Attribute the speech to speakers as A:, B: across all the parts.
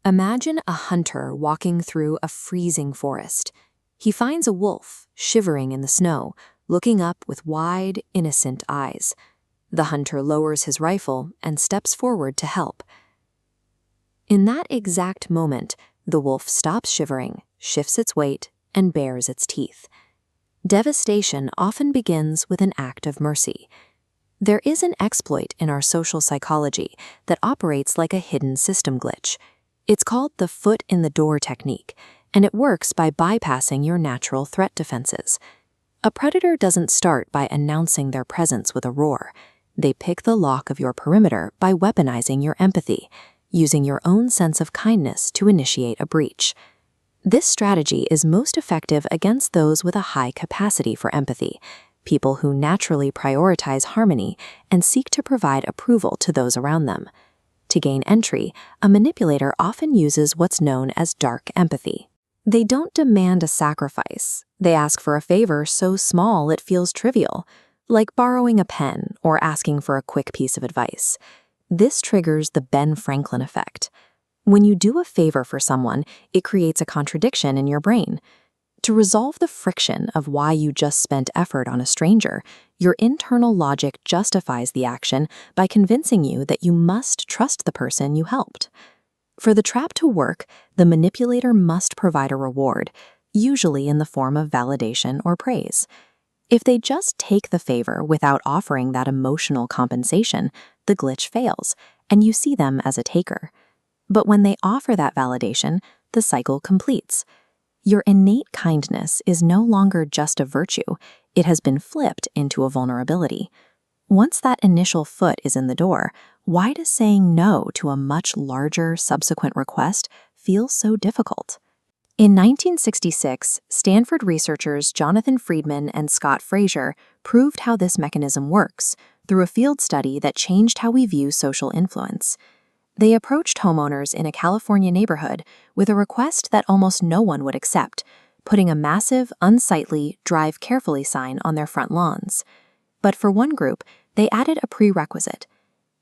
A: Imagine a hunter walking through a freezing forest. He finds a wolf shivering in the snow, looking up with wide, innocent eyes. The hunter lowers his rifle and steps forward to help. In that exact moment, the wolf stops shivering, shifts its weight, and bares its teeth. Devastation often begins with an act of mercy. There is an exploit in our social psychology that operates like a hidden system glitch. It's called the foot-in-the-door technique, and it works by bypassing your natural threat defenses. A predator doesn't start by announcing their presence with a roar. They pick the lock of your perimeter by weaponizing your empathy, using your own sense of kindness to initiate a breach. This strategy is most effective against those with a high capacity for empathy, people who naturally prioritize harmony and seek to provide approval to those around them. To gain entry, a manipulator often uses what's known as dark empathy. They don't demand a sacrifice. They ask for a favor so small it feels trivial, like borrowing a pen or asking for a quick piece of advice. This triggers the Ben Franklin effect. When you do a favor for someone, it creates a contradiction in your brain. To resolve the friction of why you just spent effort on a stranger, your internal logic justifies the action by convincing you that you must trust the person you helped. For the trap to work, the manipulator must provide a reward, usually in the form of validation or praise. If they just take the favor without offering that emotional compensation, the glitch fails, and you see them as a taker. But when they offer that validation, the cycle completes. Your innate kindness is no longer just a virtue, it has been flipped into a vulnerability. Once that initial foot is in the door, why does saying no to a much larger subsequent request feel so difficult? In 1966, Stanford researchers Jonathan Friedman and Scott Fraser proved how this mechanism works through a field study that changed how we view social influence. They approached homeowners in a California neighborhood with a request that almost no one would accept, putting a massive, unsightly "Drive carefully" sign on their front lawns. But for one group, they added a prerequisite.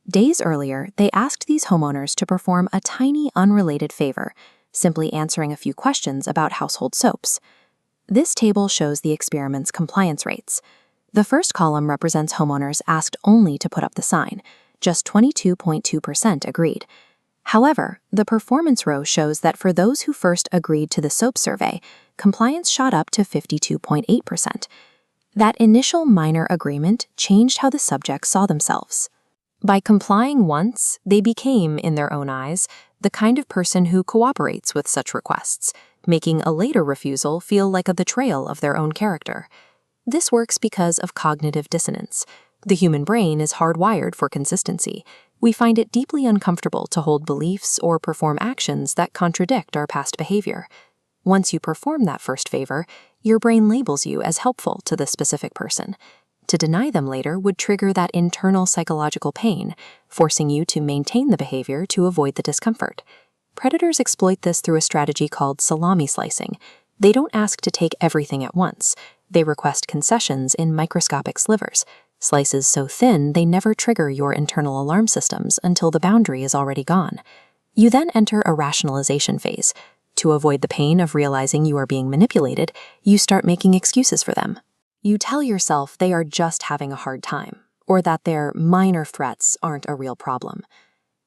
A: Days earlier, they asked these homeowners to perform a tiny, unrelated favor, simply answering a few questions about household soaps. This table shows the experiment's compliance rates. The first column represents homeowners asked only to put up the sign. Just 22.2% agreed. However, the performance row shows that for those who first agreed to the soap survey, compliance shot up to 52.8%. That initial minor agreement changed how the subjects saw themselves. By complying once, they became, in their own eyes, the kind of person who cooperates with such requests, making a later refusal feel like a betrayal of their own character. This works because of cognitive dissonance. The human brain is hardwired for consistency. We find it deeply uncomfortable to hold beliefs or perform actions that contradict our past behavior. Once you perform that first favor, your brain labels you as helpful to the specific person. To deny them later would trigger that internal psychological pain, forcing you to maintain the behavior to avoid the discomfort. Predators exploit this through a strategy called salami slicing. They don't ask to take everything at once. They request concessions in microscopic slivers, slices so thin they never trigger your internal alarm systems until the boundary is already gone. You then enter a rationalization phase. To avoid the pain of realizing you are being manipulated, you start making excuses for them. You tell yourself they are just having a hard time, or that their minor threats aren't a real problem.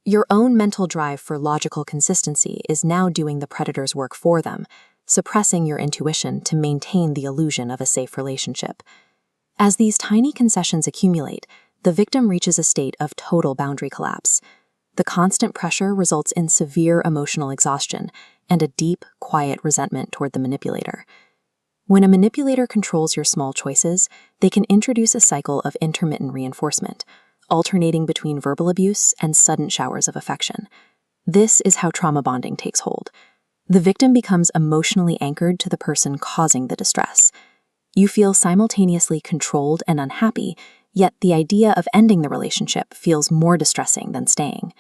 A: Your own mental drive for logical consistency is now doing the predator's work for them, suppressing your intuition to maintain the illusion of a safe relationship. As these tiny concessions accumulate, the victim reaches a state of total boundary collapse. The constant pressure results in severe emotional exhaustion and a deep, quiet resentment toward the manipulator. When a manipulator controls your small choices, they can introduce a cycle of intermittent reinforcement, alternating between verbal abuse and sudden showers of affection. This is how trauma bonding takes hold. The victim becomes emotionally anchored to the person causing the distress. You feel simultaneously controlled and unhappy, yet the idea of ending the relationship feels more distressing than staying.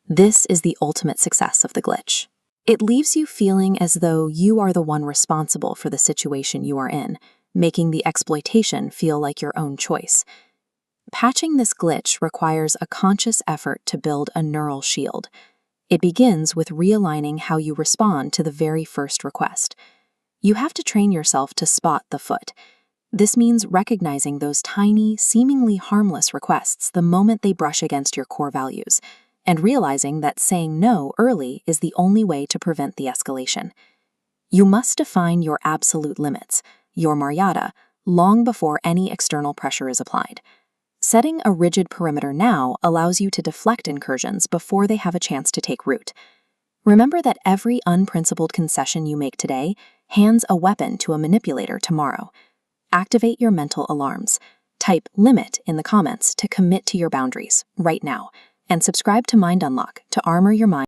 A: This is the ultimate success of the glitch. It leaves you feeling as though you are the one responsible for the situation you are in, making the exploitation feel like your own choice. Patching this glitch requires a conscious effort to build a neural shield. It begins with realigning how you respond to the very first request. You have to train yourself to spot the foot. This means recognizing those tiny, seemingly harmless requests the moment they brush against your core values, and realizing that saying no early is the only way to prevent the escalation. You must define your absolute limits, your maryada, long before any external pressure is applied. Setting a rigid perimeter now allows you to deflect incursions before they have a chance to take root. Remember that every unprincipled concession you make today hands a weapon to a manipulator tomorrow. Activate your mental alarms. Type "limit" in the comments to commit to your boundaries right now, and subscribe to MindUnlock to armor your mind.